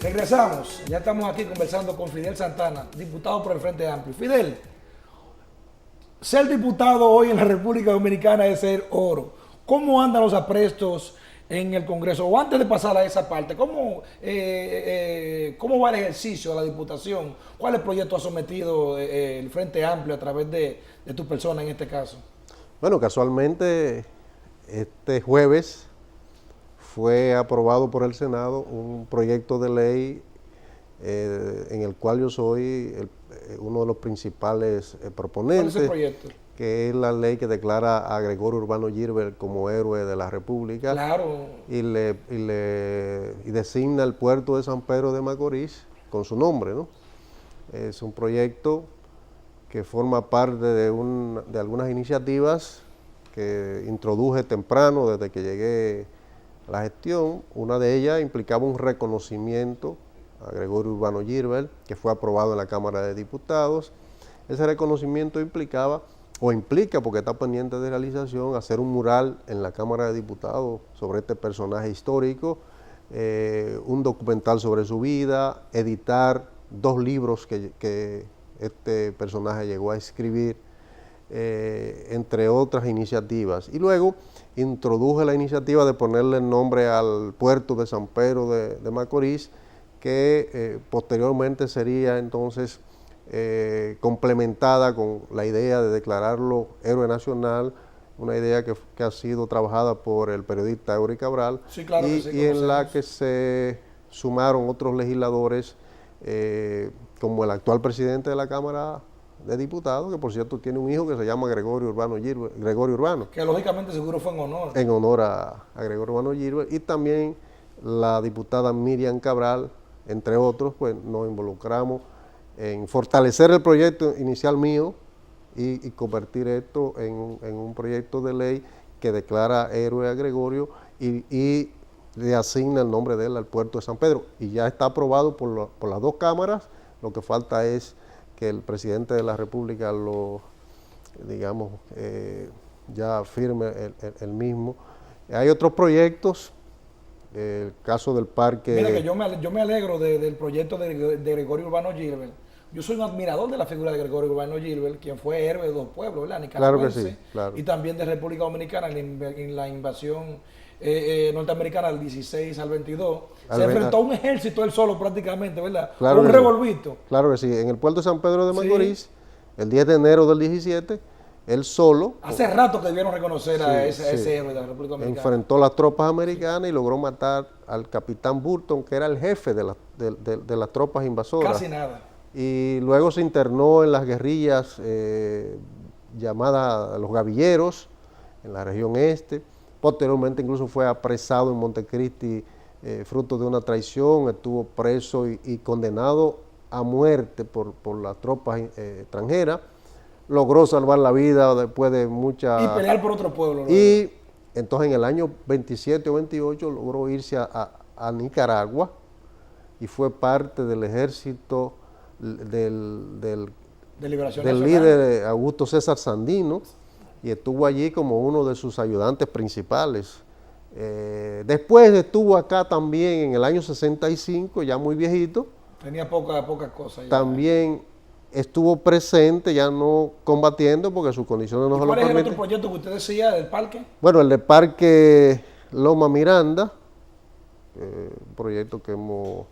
Regresamos, ya estamos aquí conversando con Fidel Santana, diputado por el Frente Amplio. Fidel, ser diputado hoy en la República Dominicana es ser oro. ¿Cómo andan los aprestos en el Congreso? O antes de pasar a esa parte, ¿cómo va el ejercicio de la diputación? ¿Cuáles proyectos ha sometido el Frente Amplio a través de tu persona en este caso? Bueno, casualmente este jueves fue aprobado por el Senado un proyecto de ley en el cual yo soy uno de los principales proponentes. ¿Cuál es el proyecto? Que es la ley que declara a Gregorio Urbano Gilbert como héroe de la República. Claro. Y designa el puerto de San Pedro de Macorís con su nombre, ¿no? Es un proyecto que forma parte de algunas iniciativas que introduje temprano desde que llegué a la gestión. Una de ellas implicaba un reconocimiento a Gregorio Urbano Gilbert, que fue aprobado en la Cámara de Diputados. Ese reconocimiento implica, porque está pendiente de realización, hacer un mural en la Cámara de Diputados sobre este personaje histórico, un documental sobre su vida, editar 2 libros que este personaje llegó a escribir, entre otras iniciativas. Y luego introduje la iniciativa de ponerle el nombre al puerto de San Pedro de Macorís, que posteriormente sería entonces complementada con la idea de declararlo héroe nacional, una idea que ha sido trabajada por el periodista Eury Cabral, Sí, claro que sí, y en la que se sumaron otros legisladores, como el actual presidente de la Cámara de Diputados, que por cierto tiene un hijo que se llama Gregorio Urbano Gilbert, Gregorio Urbano. Que lógicamente seguro fue en honor. En honor a Gregorio Urbano Gilbert, y también la diputada Miriam Cabral, entre otros. Pues nos involucramos en fortalecer el proyecto inicial mío y convertir esto en un proyecto de ley que declara héroe a Gregorio y le asigna el nombre de él al puerto de San Pedro. Y ya está aprobado por las 2 cámaras. Lo que falta es que el presidente de la República ya firme el mismo. Hay otros proyectos. El caso del parque... Mira que yo me alegro del proyecto de Gregorio Urbano Gilbert. Yo soy un admirador de la figura de Gregorio Urbano Gilbert, quien fue héroe de 2 pueblos, ¿verdad? Nicaragüense, claro que sí, claro. Y también de República Dominicana en la invasión norteamericana del 16 al 22. Se enfrentó a un ejército él solo prácticamente, ¿verdad? Claro Con un revolvito. Claro que sí. En el puerto de San Pedro de Macorís, el 10 de enero del 17, él solo... Hace rato que debieron reconocer a ese héroe de la República Dominicana. Enfrentó a las tropas americanas y logró matar al capitán Burton, que era el jefe de las tropas invasoras. Casi nada. Y luego se internó en las guerrillas llamadas los gavilleros, en la región este. Posteriormente incluso fue apresado en Montecristi, fruto de una traición. Estuvo preso y condenado a muerte por las tropas extranjeras. Logró salvar la vida después de mucha... Y pelear por otro pueblo. Y entonces en el año 27 o 28 logró irse a Nicaragua y fue parte del ejército del líder Augusto César Sandino, y estuvo allí como uno de sus ayudantes principales. Después estuvo acá también en el año 65, ya muy viejito. Tenía pocas cosas. También estuvo presente, ya no combatiendo porque sus condiciones no se lo permiten. ¿Cuál es el otro proyecto que usted decía del parque? Bueno, el del parque Loma Miranda, un proyecto que hemos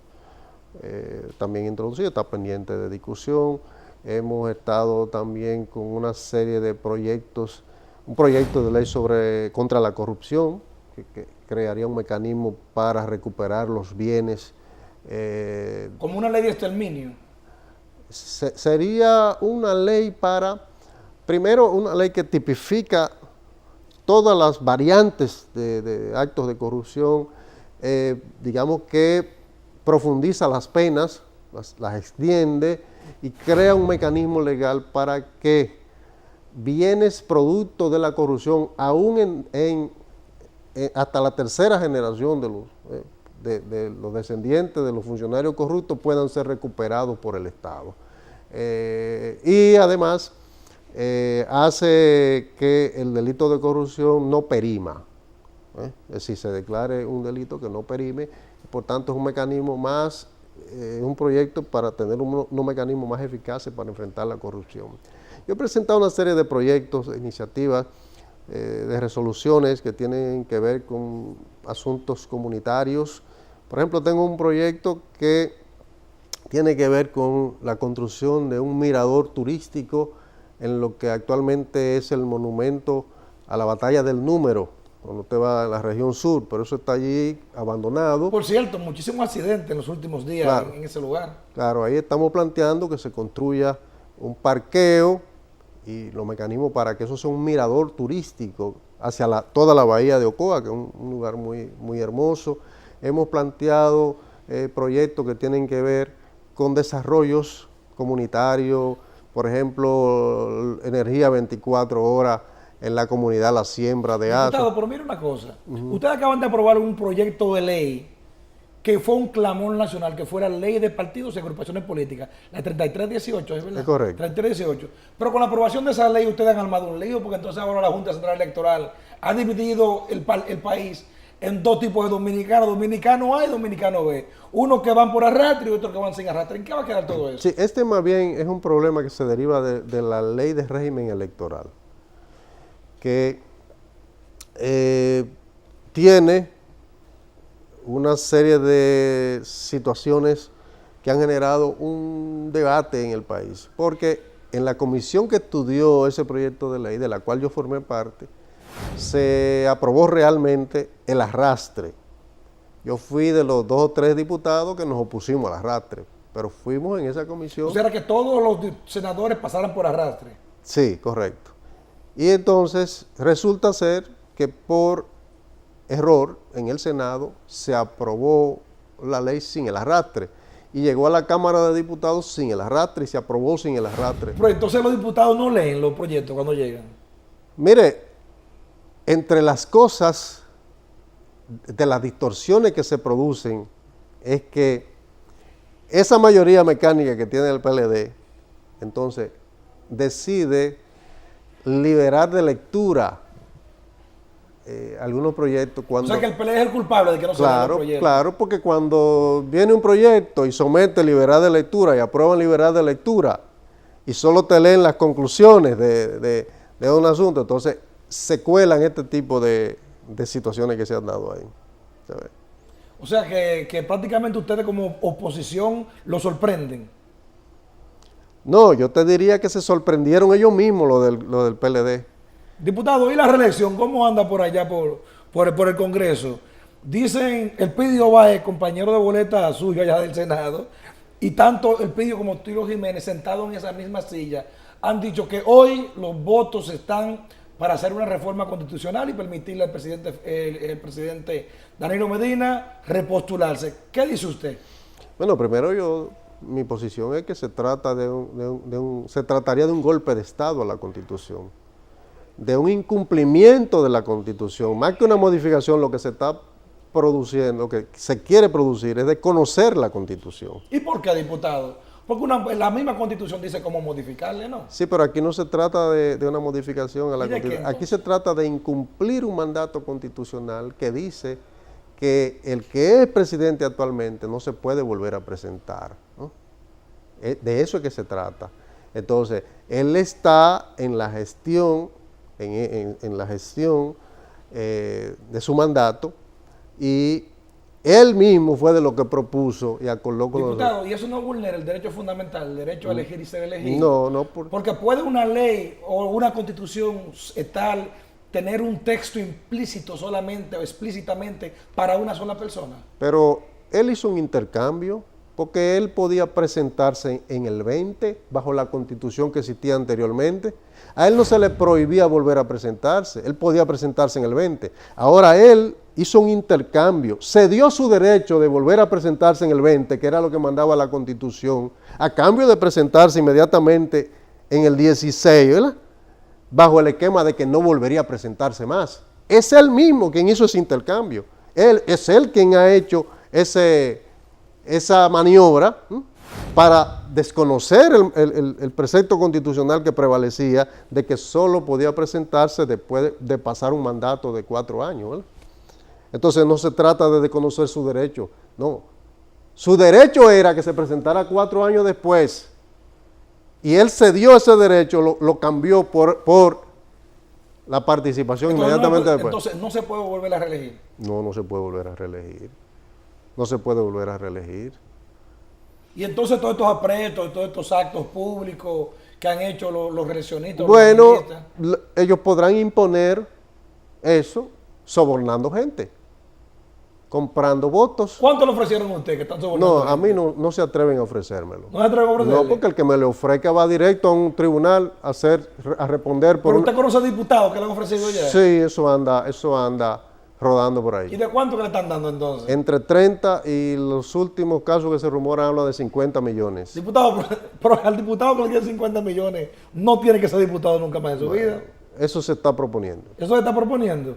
también introducido, está pendiente de discusión. Hemos estado también con una serie de proyectos, un proyecto de ley contra la corrupción, que crearía un mecanismo para recuperar los bienes. Como una ley de exterminio. Sería una ley primero una ley que tipifica todas las variantes de actos de corrupción, digamos que profundiza las penas, las extiende y crea un mecanismo legal para que bienes producto de la corrupción, aún hasta la 3ª generación de los descendientes de los funcionarios corruptos, puedan ser recuperados por el Estado. Y además hace que el delito de corrupción no perima, es decir, se declare un delito que no perime. Por tanto, es un mecanismo más un proyecto para tener unos mecanismos más eficaces para enfrentar la corrupción. Yo he presentado una serie de proyectos, iniciativas, de resoluciones que tienen que ver con asuntos comunitarios. Por ejemplo, tengo un proyecto que tiene que ver con la construcción de un mirador turístico en lo que actualmente es el monumento a la Batalla del Número, cuando usted va a la región sur, pero eso está allí abandonado. Por cierto, muchísimos accidentes en los últimos días, claro, en ese lugar. Claro, ahí estamos planteando que se construya un parqueo y los mecanismos para que eso sea un mirador turístico hacia toda la bahía de Ocoa, que es un lugar muy hermoso. Hemos planteado proyectos que tienen que ver con desarrollos comunitarios, por ejemplo, energía 24 horas en la comunidad, la siembra de Diputado, agua. pero mire una cosa, ustedes acaban de aprobar un proyecto de ley que fue un clamor nacional, que fuera ley de partidos y agrupaciones políticas, la 3318, ¿es verdad? Es correcto. 3318. Pero con la aprobación de esa ley ustedes han armado un lío, porque entonces ahora la Junta Central Electoral ha dividido el país en dos tipos de dominicanos. Dominicano A y dominicano B. Unos que van por arrastre y otros que van sin arrastre. ¿En qué va a quedar todo eso? Sí, este más bien es un problema que se deriva de la ley de régimen electoral, que tiene una serie de situaciones que han generado un debate en el país, porque en la comisión que estudió ese proyecto de ley, de la cual yo formé parte, se aprobó realmente el arrastre. Yo fui de los 2 o 3 diputados que nos opusimos al arrastre, pero fuimos en esa comisión. O sea, que todos los senadores pasaran por arrastre. Sí, correcto. Y entonces resulta ser que por error en el Senado se aprobó la ley sin el arrastre y llegó a la Cámara de Diputados sin el arrastre y se aprobó sin el arrastre. Pero entonces los diputados no leen los proyectos cuando llegan. Mire, entre las cosas de las distorsiones que se producen es que esa mayoría mecánica que tiene el PLD, entonces decide liberar de lectura algunos proyectos. Cuando, o sea que el PLD es el culpable de que no se lean los proyectos. Claro, porque cuando viene un proyecto y somete liberar de lectura y aprueban liberar de lectura y solo te leen las conclusiones de un asunto, entonces se cuelan este tipo de situaciones que se han dado ahí. ¿Sabes? O sea que prácticamente ustedes como oposición lo sorprenden. No, yo te diría que se sorprendieron ellos mismos lo del PLD. Diputado, ¿y la reelección? ¿Cómo anda por allá por el Congreso? Dicen el Pidio Báez, compañero de boleta suyo allá del Senado, y tanto el Pidio como Tilo Jiménez, sentados en esa misma silla, han dicho que hoy los votos están para hacer una reforma constitucional y permitirle al el presidente Danilo Medina repostularse. ¿Qué dice usted? Bueno, primero mi posición es que se trata se trataría de un golpe de Estado a la Constitución, de un incumplimiento de la Constitución, más que una modificación. Lo que se está produciendo, lo que se quiere producir es de conocer la Constitución. ¿Y por qué, diputado? Porque la misma Constitución dice cómo modificarle, ¿no? Sí, pero aquí no se trata de una modificación a la Constitución. Qué, aquí se trata de incumplir un mandato constitucional que dice que el que es presidente actualmente no se puede volver a presentar, ¿no? De eso es que se trata. Entonces, él está en la gestión, en la gestión de su mandato, y él mismo fue de lo que propuso y acordó con Diputado, ¿y eso no vulnera el derecho fundamental, el derecho a elegir y ser elegido? No, no. Porque puede una ley o una constitución tal tener un texto implícito solamente o explícitamente para una sola persona. Pero él hizo un intercambio, porque él podía presentarse en el 20 bajo la Constitución que existía anteriormente. A él no se le prohibía volver a presentarse, él podía presentarse en el 20. Ahora él hizo un intercambio, cedió su derecho de volver a presentarse en el 20, que era lo que mandaba la Constitución, a cambio de presentarse inmediatamente en el 16, ¿verdad?, bajo el esquema de que no volvería a presentarse más. Es él mismo quien hizo ese intercambio. Es él quien ha hecho esa maniobra para desconocer el precepto constitucional que prevalecía de que solo podía presentarse después de pasar un mandato de 4 años, ¿verdad? Entonces no se trata de desconocer su derecho, no. Su derecho era que se presentara 4 años después. Y él cedió ese derecho, lo cambió por la participación Entonces, inmediatamente después. Entonces no se puede volver a reelegir. No, no se puede volver a reelegir. No se puede volver a reelegir. Y entonces todos estos apretos, todos estos actos públicos que han hecho los reeleccionistas. Bueno, los sandinistas, ellos podrán imponer eso sobornando gente, comprando votos. ¿cuánto le ofrecieron a usted que están sobornando? No, a mí no se atreven a ofrecérmelo. ¿No se atreve a ofrecerle? No, porque el que me le ofrezca va directo a un tribunal a responder por ¿Pero usted conoce diputados que le han ofrecido ya? Sí, eso anda rodando por ¿Y ahí. de cuánto que le están dando entonces? Entre 30 y los últimos casos que se rumoran hablan de 50 millones. Diputado, pero al diputado que le quiere 50 millones no tiene que ser diputado nunca más en su vida. Eso se está proponiendo. Eso se está proponiendo.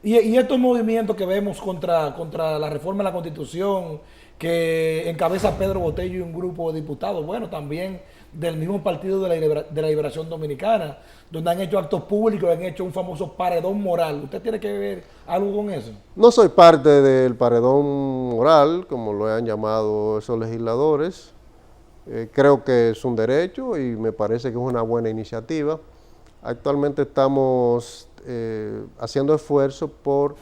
Y estos movimientos que vemos contra la reforma de la Constitución, que encabeza Pedro Botello y un grupo de diputados, bueno, también del mismo Partido de la Liberación Dominicana, donde han hecho actos públicos, han hecho un famoso paredón moral. ¿Usted tiene que ver algo con eso? No soy parte del paredón moral, como lo han llamado esos legisladores. Creo que es un derecho y me parece que es una buena iniciativa. Actualmente estamos haciendo esfuerzos por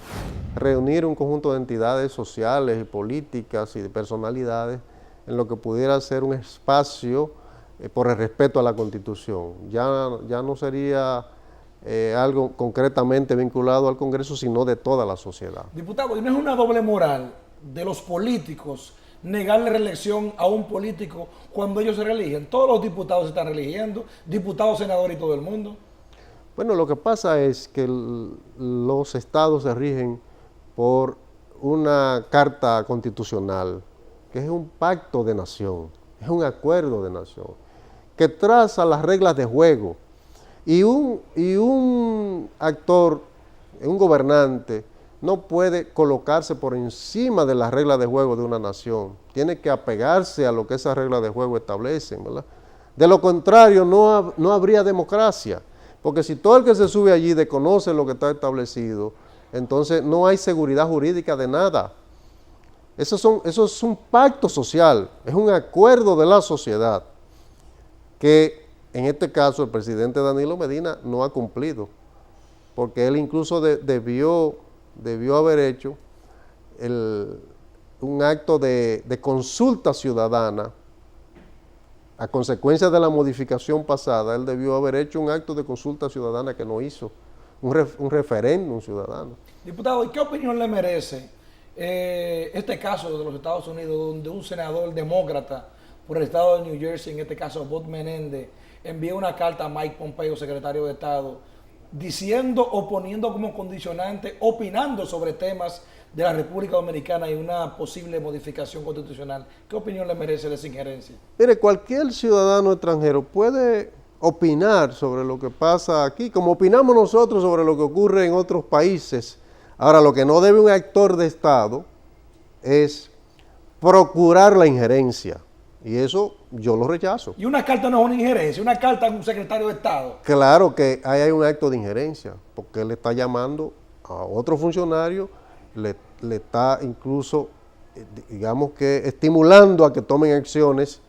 reunir un conjunto de entidades sociales y políticas y de personalidades en lo que pudiera ser un espacio por el respeto a la Constitución. Ya no sería algo concretamente vinculado al Congreso, sino de toda la sociedad. Diputado, ¿y no es una doble moral de los políticos negarle reelección a un político cuando ellos se reeligen? Todos los diputados se están reeligiendo, diputados, senadores y todo el mundo. Bueno, lo que pasa es que los estados se rigen por una carta constitucional, que es un pacto de nación, es un acuerdo de nación, que traza las reglas de juego. Y un actor, un gobernante, no puede colocarse por encima de las reglas de juego de una nación. Tiene que apegarse a lo que esas reglas de juego establecen, ¿verdad? De lo contrario, no habría democracia. Porque si todo el que se sube allí desconoce lo que está establecido, entonces no hay seguridad jurídica de nada. Eso es un pacto social, es un acuerdo de la sociedad que en este caso el presidente Danilo Medina no ha cumplido, porque él incluso debió haber hecho un acto de consulta ciudadana. A consecuencia de la modificación pasada, él debió haber hecho un acto de consulta ciudadana que no hizo, un referéndum ciudadano. Diputado, ¿y qué opinión le merece este caso de los Estados Unidos, donde un senador demócrata por el estado de New Jersey, en este caso Bob Menéndez, envía una carta a Mike Pompeo, secretario de Estado, diciendo o poniendo como condicionante, opinando sobre temas de la República Dominicana y una posible modificación constitucional? ¿Qué opinión le merece de esa injerencia? Mire, cualquier ciudadano extranjero puede opinar sobre lo que pasa aquí, como opinamos nosotros sobre lo que ocurre en otros países. Ahora, lo que no debe un actor de Estado es procurar la injerencia, y eso yo lo rechazo. Y una carta no es una injerencia, una carta a un secretario de Estado. Claro que ahí hay un acto de injerencia, porque él está llamando a otro funcionario, le está incluso, digamos que, estimulando a que tomen acciones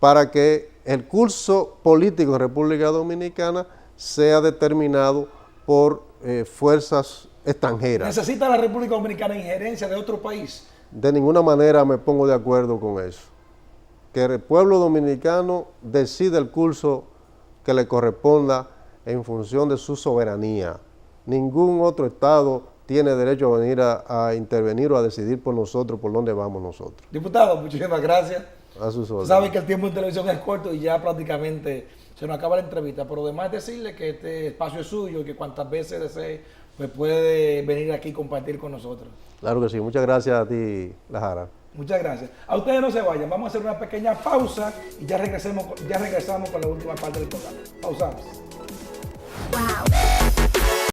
para que el curso político en República Dominicana sea determinado por fuerzas extranjeras. ¿Necesita la República Dominicana injerencia de otro país? De ninguna manera me pongo de acuerdo con eso. Que el pueblo dominicano decida el curso que le corresponda en función de su soberanía. Ningún otro Estado tiene derecho a venir a intervenir o a decidir por nosotros, por dónde vamos nosotros. Diputado, muchísimas gracias. A sus órdenes. Sabe que el tiempo en televisión es corto y ya prácticamente se nos acaba la entrevista, pero además decirle que este espacio es suyo y que cuantas veces desee, pues puede venir aquí y compartir con nosotros. Claro que sí. Muchas gracias a ti, Lajara. Muchas gracias. A ustedes no se vayan, vamos a hacer una pequeña pausa y ya regresamos con la última parte del programa. Pausamos. Wow.